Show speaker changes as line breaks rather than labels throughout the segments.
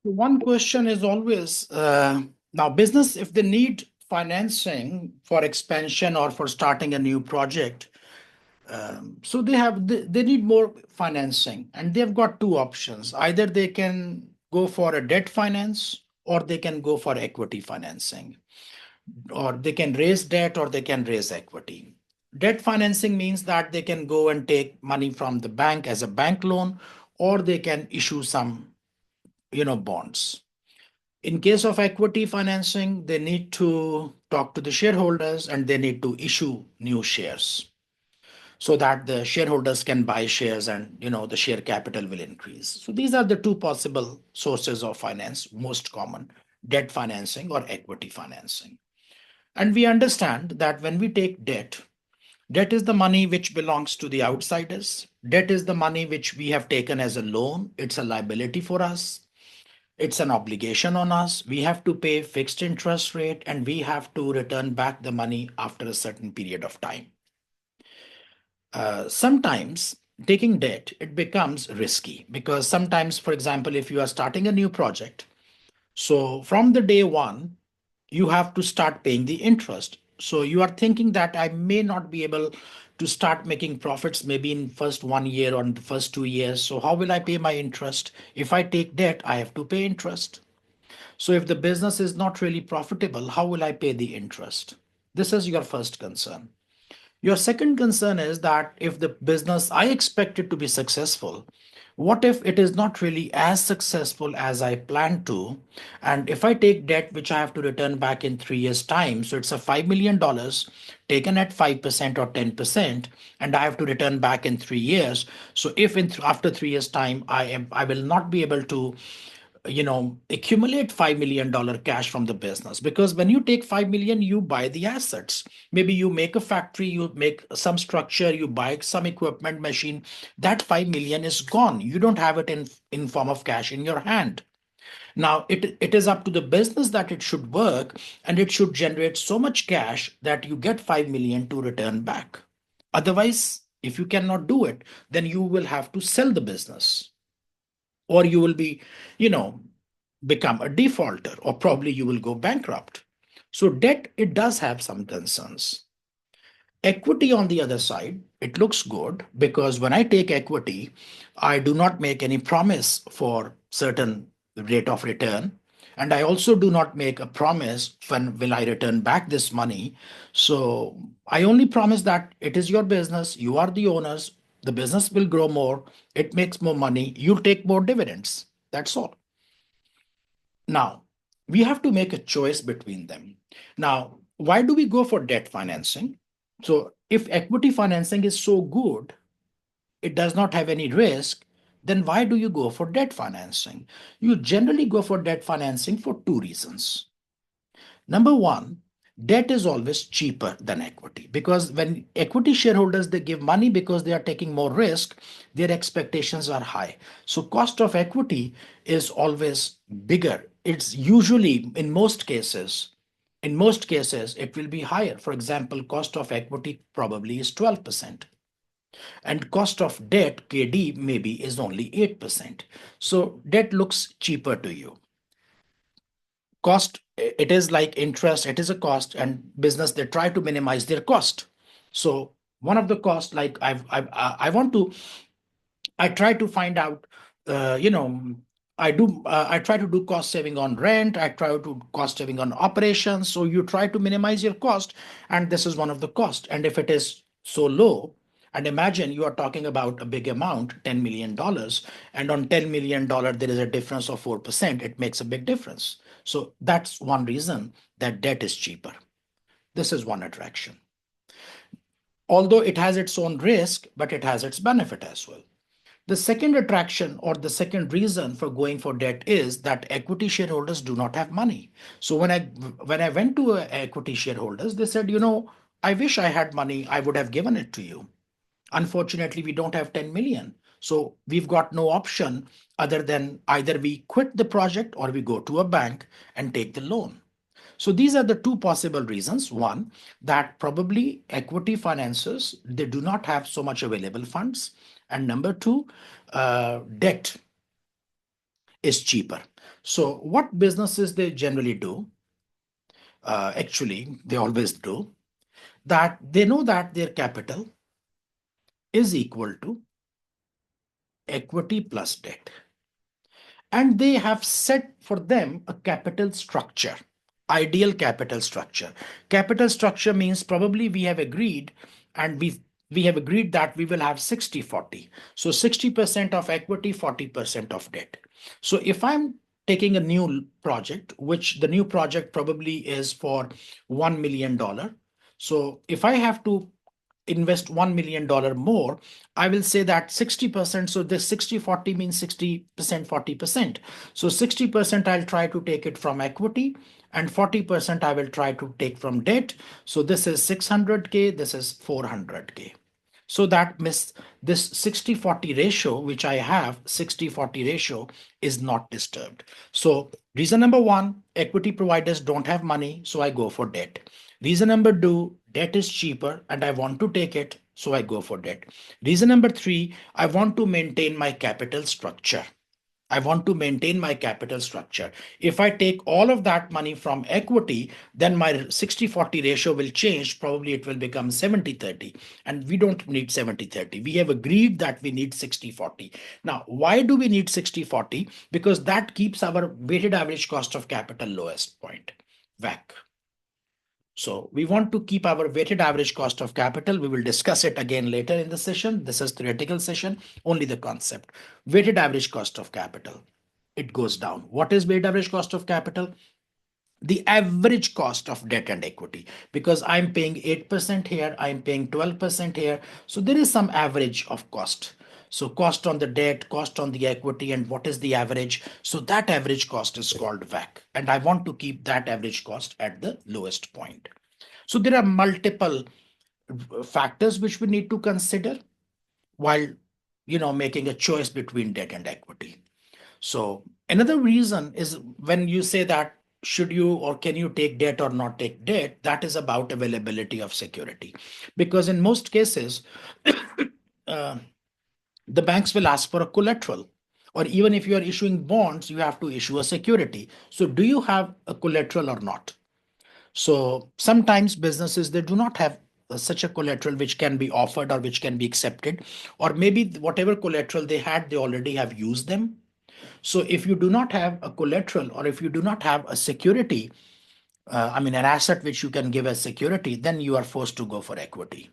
One question is always now business, if they need financing for expansion or for starting a new project, so they need more financing, and they've got two options. Either they can go for a debt finance or they can go for equity financing, or they can raise debt or they can raise equity. Debt financing means that they can go and take money from the bank as a bank loan, or they can issue some, bonds. In case of equity financing, they need to talk to the shareholders and they need to issue new shares so that the shareholders can buy shares and the share capital will increase. So these are the two possible sources of finance, most common: debt financing or equity financing. And we understand that when we take debt, debt is the money which belongs to the outsiders. Debt is the money which we have taken as a loan. It's a liability for us. It's an obligation on us. We have to pay fixed interest rate and we have to return back the money after a certain period of time. Sometimes taking debt, it becomes risky because sometimes, for example, if you are starting a new project, so from the day one, you have to start paying the interest. So you are thinking that I may not be able to start making profits maybe in first 1 year or in the first 2 years. So how will I pay my interest? If I take debt, I have to pay interest. So if the business is not really profitable, how will I pay the interest? This is your first concern. Your second concern is that if the business I expect it to be successful, what if it is not really as successful as I planned to? And if I take debt which I have to return back in 3 years' time, so it's a $5 million taken at 5% or 10%, and I have to return back in 3 years. So if after 3 years' time I will not be able to accumulate $5 million cash from the business, because when you take 5 million, you buy the assets. Maybe you make a factory, you make some structure, you buy some equipment, machine. That 5 million is gone. You don't have it in form of cash in your hand. Now it is up to the business that it should work and it should generate so much cash that you get 5 million to return back. Otherwise, if you cannot do it, then you will have to sell the business, or you will be, you know, become a defaulter, or probably you will go bankrupt. So debt, it does have some concerns. Equity, on the other side, it looks good because when I take equity, I do not make any promise for certain rate of return. And I also do not make a promise when will I return back this money. So I only promise that it is your business, you are the owners, the business will grow more, it makes more money, you'll take more dividends. That's all. Now, we have to make a choice between them. Now, why do we go for debt financing? So, if equity financing is so good, it does not have any risk, then why do you go for debt financing? You generally go for debt financing for two reasons. Number one, debt is always cheaper than equity, because when equity shareholders, they give money because they are taking more risk, their expectations are high. So cost of equity is always bigger. It's usually, in most cases it will be higher. For example, cost of equity probably is 12%, and cost of debt, KD, maybe is only 8%. So debt looks cheaper to you. Cost, it is like interest, it is a cost, and business, they try to minimize their cost. So one of the cost, like I want to, I try to find out, I try to do cost saving on rent, I try to do cost saving on operations. So you try to minimize your cost, and this is one of the cost. And if it is so low, and imagine you are talking about a big amount, $10 million, and on $10 million there is a difference of 4%, it makes a big difference. So that's one reason that debt is cheaper. This is one attraction. Although it has its own risk, but it has its benefit as well. The second attraction, or the second reason for going for debt, is that equity shareholders do not have money. So when I went to equity shareholders, they said, I wish I had money, I would have given it to you. Unfortunately, we don't have 10 million. So we've got no option other than either we quit the project or we go to a bank and take the loan. So these are the two possible reasons. One, that probably equity finances, they do not have so much available funds. And number two, debt is cheaper. So what businesses they generally do, actually, they always do, that they know that their capital is equal to equity plus debt. And they have set for them a capital structure, ideal capital structure. Capital structure means probably we have agreed, and we have agreed that we will have 60-40. So 60% of equity, 40% of debt. So if I'm taking a new project, which the new project probably is for $1 million. So if I have to invest $1 million more, I will say that 60%. So this 60-40 means 60%, 40%. So 60% I'll try to take it from equity, and 40% I will try to take from debt. So this is 600K, this is 400K. So that miss this 60-40 ratio, which I have, 60-40 ratio is not disturbed. So reason number one, equity providers don't have money, so I go for debt. Reason number two, debt is cheaper and I want to take it, so I go for debt. Reason number three, I want to maintain my capital structure. I want to maintain my capital structure. If I take all of that money from equity, then my 60-40 ratio will change. Probably it will become 70-30. And we don't need 70-30. We have agreed that we need 60-40. Now, why do we need 60-40? Because that keeps our weighted average cost of capital lowest point, WACC. So we want to keep our weighted average cost of capital. We will discuss it again later in the session. This is theoretical session, only the concept. Weighted average cost of capital, it goes down. What is weighted average cost of capital? The average cost of debt and equity, because I'm paying 8% here, I'm paying 12% here. So there is some average of cost. So cost on the debt, cost on the equity, and what is the average? So that average cost is called WACC. And I want to keep that average cost at the lowest point. So there are multiple factors which we need to consider while making a choice between debt and equity. So another reason is when you say that should you or can you take debt or not take debt, that is about availability of security. Because in most cases, uh, the banks will ask for a collateral. Or even if you are issuing bonds, you have to issue a security. So do you have a collateral or not? So sometimes businesses, they do not have such a collateral which can be offered or which can be accepted, or maybe whatever collateral they had, they already have used them. So if you do not have a collateral or if you do not have a security, I mean, an asset which you can give as security, then you are forced to go for equity.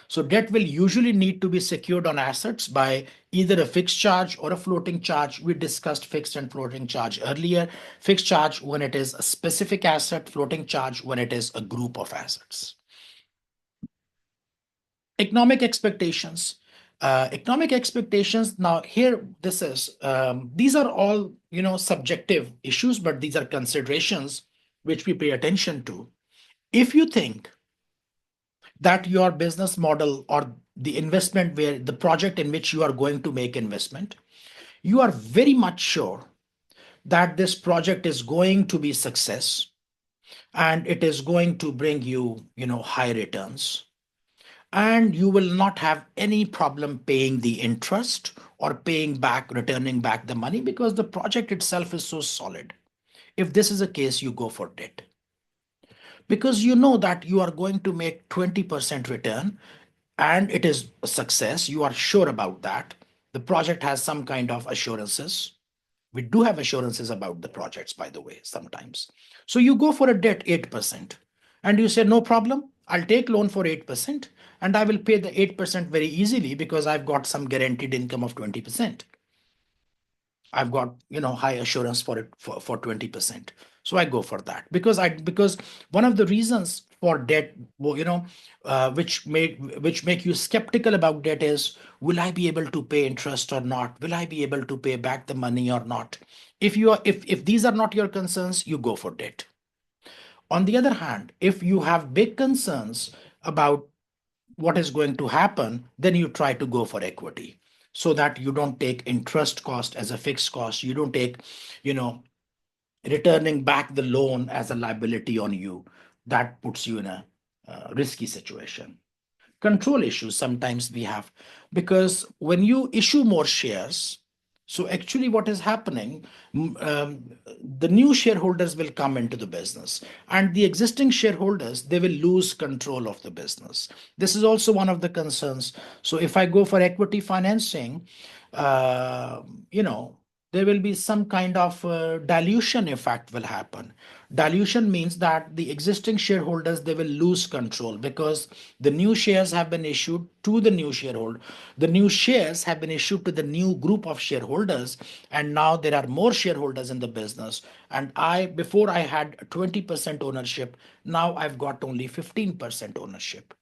So debt will usually need to be secured on assets by either a fixed charge or a floating charge. We discussed fixed and floating charge earlier. Fixed charge when it is a specific asset, floating charge when it is a group of assets. Economic expectations. Economic expectations. Now here, this is these are all subjective issues, but these are considerations which we pay attention to. If you think that your business model or the investment where the project in which you are going to make investment, you are very much sure that this project is going to be success and it is going to bring you high returns, and you will not have any problem paying the interest or paying back, returning back the money, because the project itself is so solid. If this is a case, you go for debt because you know that you are going to make 20% return and it is a success. You are sure about that. The project has some kind of assurances. We do have assurances about the projects, by the way, sometimes. So you go for a debt 8% and you say, no problem, I'll take loan for 8% and I will pay the 8% very easily because I've got some guaranteed income of 20%. I've got high assurance for it for 20%. So I go for that because one of the reasons for debt, which make you skeptical about debt is, will I be able to pay interest or not? Will I be able to pay back the money or not? If these are not your concerns, you go for debt. On the other hand, if you have big concerns about what is going to happen, then you try to go for equity so that you don't take interest cost as a fixed cost. You don't take, you know, returning back the loan as a liability on you. That puts you in a risky situation. Control issues sometimes we have, because when you issue more shares, So actually, what is happening, the new shareholders will come into the business, and the existing shareholders, they will lose control of the business. This is also one of the concerns. So if I go for equity financing, uh, you know, there will be some kind of dilution effect will happen. Dilution means that the existing shareholders, they will lose control because the new shares have been issued to the new shareholder. The new shares have been issued to the new group of shareholders, and now there are more shareholders in the business. And before I had 20% ownership, now I've got only 15% ownership.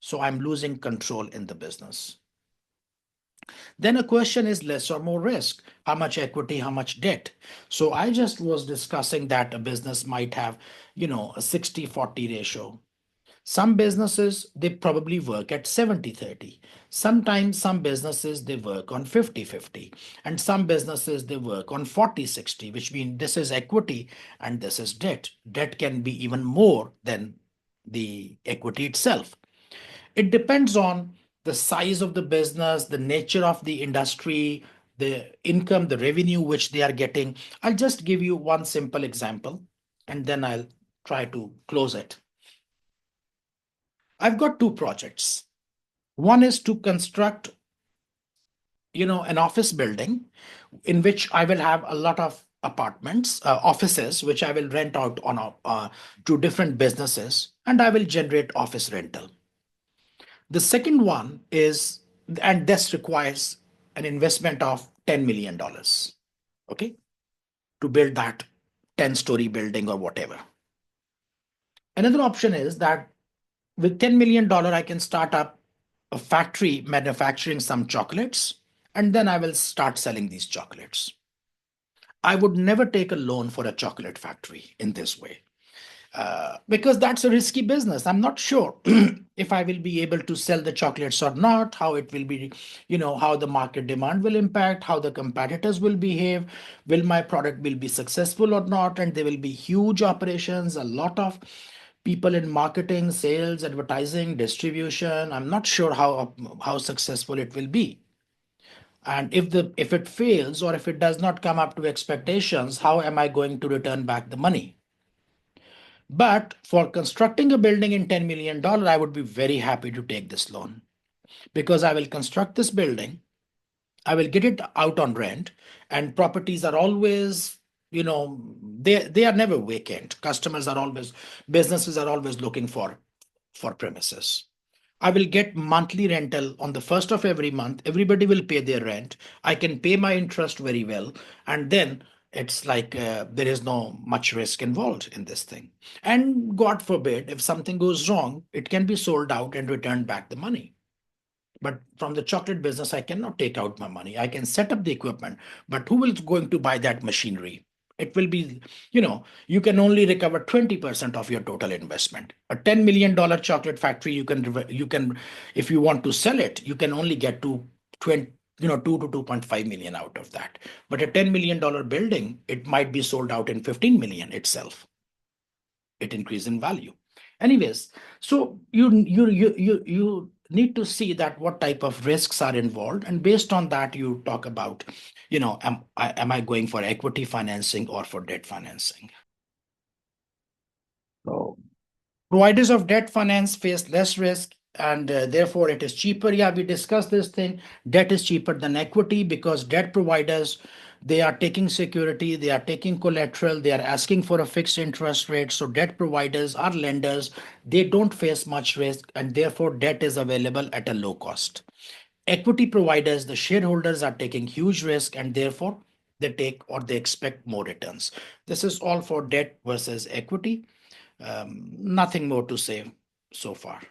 So I'm losing control in the business. Then a question is less or more risk. How much equity, how much debt? So I just was discussing that a business might have, a 60-40 ratio. Some businesses, they probably work at 70-30. Sometimes some businesses, they work on 50-50. And some businesses, they work on 40-60, which means this is equity and this is debt. Debt can be even more than the equity itself. It depends on the size of the business, the nature of the industry, the income, the revenue which they are getting. I'll just give you one simple example and then I'll try to close it. I've got two projects. One is to construct, an office building in which I will have a lot of apartments, offices, which I will rent out to different businesses, and I will generate office rental. The second one is, and this requires an investment of $10 million, okay, to build that 10-story building or whatever. Another option is that with $10 million, I can start up a factory manufacturing some chocolates, and then I will start selling these chocolates. I would never take a loan for a chocolate factory in this way because that's a risky business. I'm not sure if I will be able to sell the chocolates or not, how it will be, how the market demand will impact, how the competitors will behave, will my product will be successful or not, and there will be huge operations, a lot of people in marketing, sales, advertising, distribution. I'm not sure how successful it will be. And if it fails or if it does not come up to expectations, how am I going to return back the money? But for constructing a building in $10 million, I would be very happy to take this loan because I will construct this building, I will get it out on rent, and properties are always, they are never vacant. Businesses are always looking for premises. I will get monthly rental on the first of every month. Everybody will pay their rent. I can pay my interest very well. And then it's like there is no much risk involved in this thing. And God forbid, if something goes wrong, it can be sold out and returned back the money. But from the chocolate business, I cannot take out my money. I can set up the equipment, but who is going to buy that machinery? It will be, you can only recover 20% of your total investment. A $10 million chocolate factory, if you want to sell it, you can only get to 20, 2 to 2.5 million out of that. But a $10 million building, it might be sold out in 15 million itself. It increases in value. Anyways, so you need to see that what type of risks are involved, and based on that, you talk about, am I going for equity financing or for debt financing? So providers of debt finance face less risk and therefore it is cheaper. Yeah, we discussed this thing. Debt is cheaper than equity because debt providers, they are taking security, they are taking collateral, they are asking for a fixed interest rate. So debt providers are lenders, they don't face much risk and therefore debt is available at a low cost. Equity providers, the shareholders are taking huge risk and therefore they take or they expect more returns. This is all for debt versus equity. Nothing more to say so far.